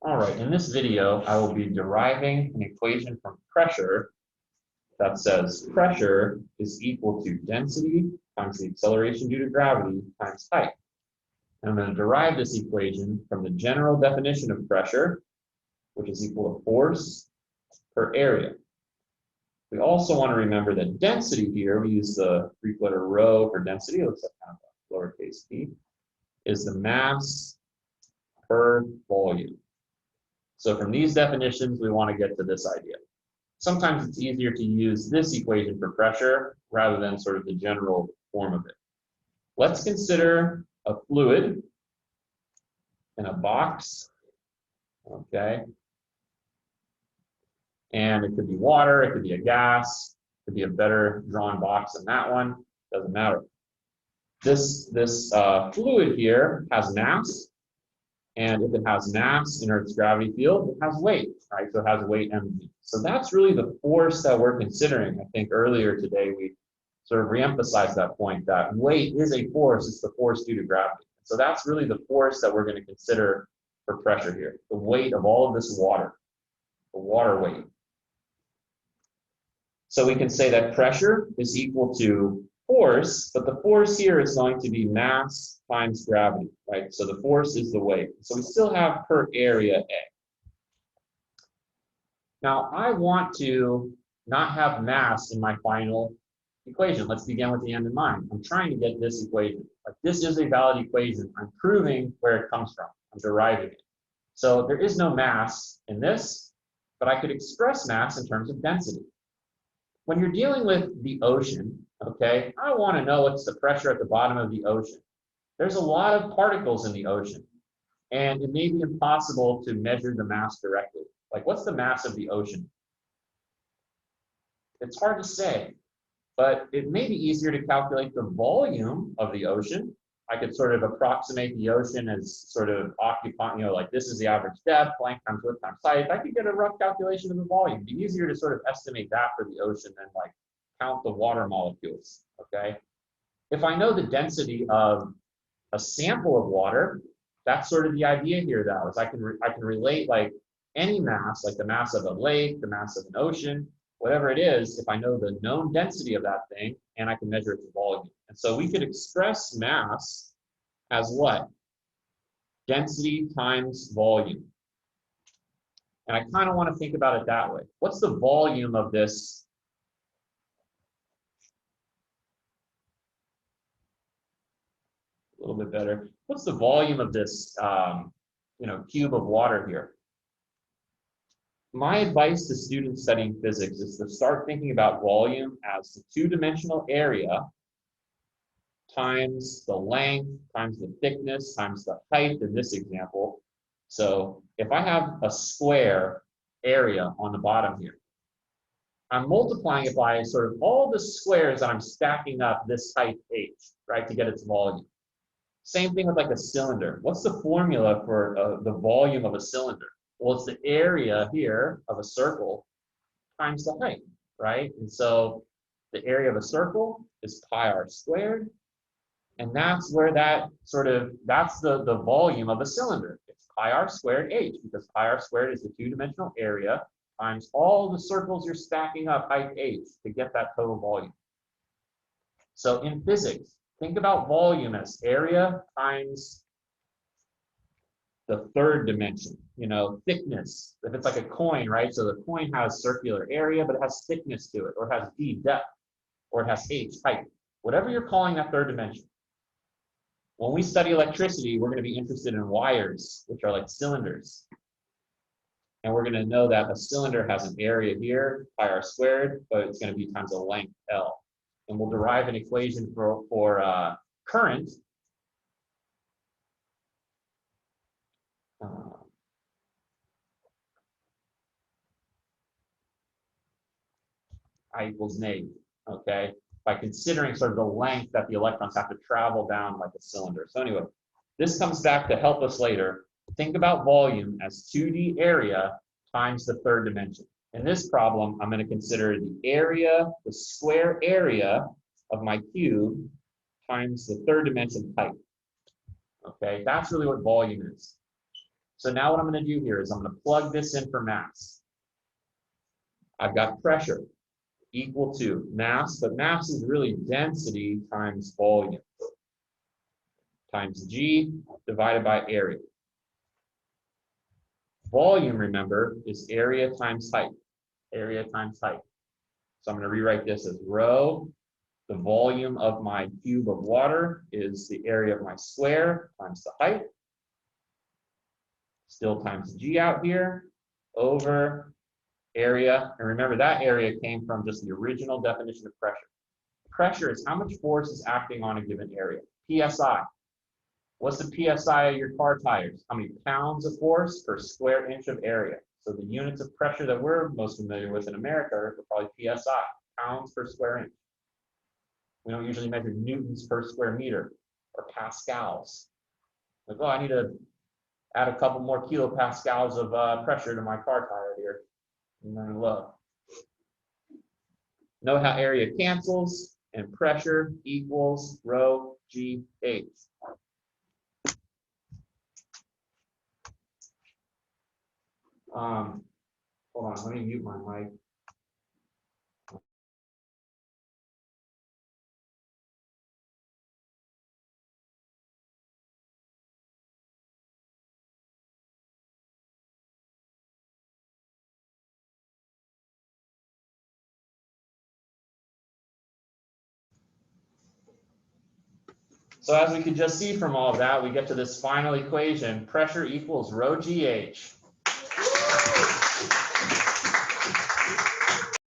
All right, in this video, I will be deriving an equation from pressure that says pressure is equal to density times the acceleration due to gravity times height. And I'm going to derive this equation from the general definition of pressure, which is equal to force per area. We also want to remember that density here, we use the Greek letter rho for density, it looks like kind of a lowercase d, is the mass per volume. So from these definitions, we want to get to this idea. Sometimes it's easier to use this equation for pressure rather than sort of the general form of it. Let's consider a fluid in a box, okay? And it could be water, it could be a gas, it could be a better drawn box than that one, doesn't matter. This fluid here has mass, and if it has mass in Earth's gravity field, it has weight, right? So it has weight mg. So that's really the force that we're considering. I think earlier today we sort of reemphasized that point that weight is a force, it's the force due to gravity. So that's really the force that we're going to consider for pressure here, the weight of all of this water, the water weight. So we can say that pressure is equal to force, but the force here is going to be mass times gravity, right? So the force is the weight. So we still have per area A. Now I want to not have mass in my final equation. Let's begin with the end in mind. I'm trying to get this equation. Like this is a valid equation. I'm proving where it comes from. I'm deriving it. So there is no mass in this, but I could express mass in terms of density. When you're dealing with the ocean, okay, I want to know what's the pressure at the bottom of the ocean. There's a lot of particles in the ocean, and it may be impossible to measure the mass directly. Like, what's the mass of the ocean? It's hard to say, but it may be easier to calculate the volume of the ocean. I could sort of approximate the ocean as sort of occupying, like this is the average depth, length times width times height. I could get a rough calculation of the volume. It'd be easier to sort of estimate that for the ocean than like count the water molecules, okay? If I know the density of a sample of water, that's sort of the idea here though, is I can relate like any mass, like the mass of a lake, the mass of an ocean, whatever it is, if I know the known density of that thing, and I can measure its volume. And so we could express mass as what? Density times volume. And I kind of want to think about it that way. What's the volume of this? A little bit better. What's the volume of this, cube of water here? My advice to students studying physics is to start thinking about volume as the two-dimensional area times the length, times the thickness, times the height in this example. So if I have a square area on the bottom here, I'm multiplying it by sort of all the squares that I'm stacking up this height h, right, to get its volume. Same thing with like a cylinder. What's the formula for the volume of a cylinder? Well, it's the area here of a circle times the height, right? And so the area of a circle is pi r squared. And that's where that's the volume of a cylinder. It's pi r squared h, because pi r squared is the two-dimensional area times all the circles you're stacking up height h to get that total volume. So in physics, think about volume as area times the third dimension, thickness. If it's like a coin, right? So the coin has circular area, but it has thickness to it, or it has d, depth, or it has h, height, whatever you're calling that third dimension. When we study electricity, we're going to be interested in wires, which are like cylinders. And we're going to know that a cylinder has an area here, pi r squared, but it's going to be times a length L. And we'll derive an equation for current. I equals negative, okay? By considering sort of the length that the electrons have to travel down like a cylinder. So anyway, this comes back to help us later. Think about volume as 2D area times the third dimension. In this problem, I'm going to consider the area, the square area of my cube times the third dimension height. Okay, that's really what volume is. So now what I'm going to do here is I'm going to plug this in for mass. I've got pressure equal to mass, but mass is really density times volume times G divided by area. Volume, remember, is area times height. Area times height. So I'm going to rewrite this as rho. The volume of my cube of water is the area of my square times the height. Still times G out here over area. And remember, that area came from just the original definition of pressure. Pressure is how much force is acting on a given area. PSI. What's the PSI of your car tires? How many pounds of force per square inch of area? So the units of pressure that we're most familiar with in America are probably PSI, pounds per square inch. We don't usually measure newtons per square meter or pascals. Like, oh, I need to add a couple more kilopascals of pressure to my car tire here. And then look. Note how area cancels and pressure equals rho GH. Hold on, let me mute my mic. So as we can just see from all of that, we get to this final equation, pressure equals rho GH.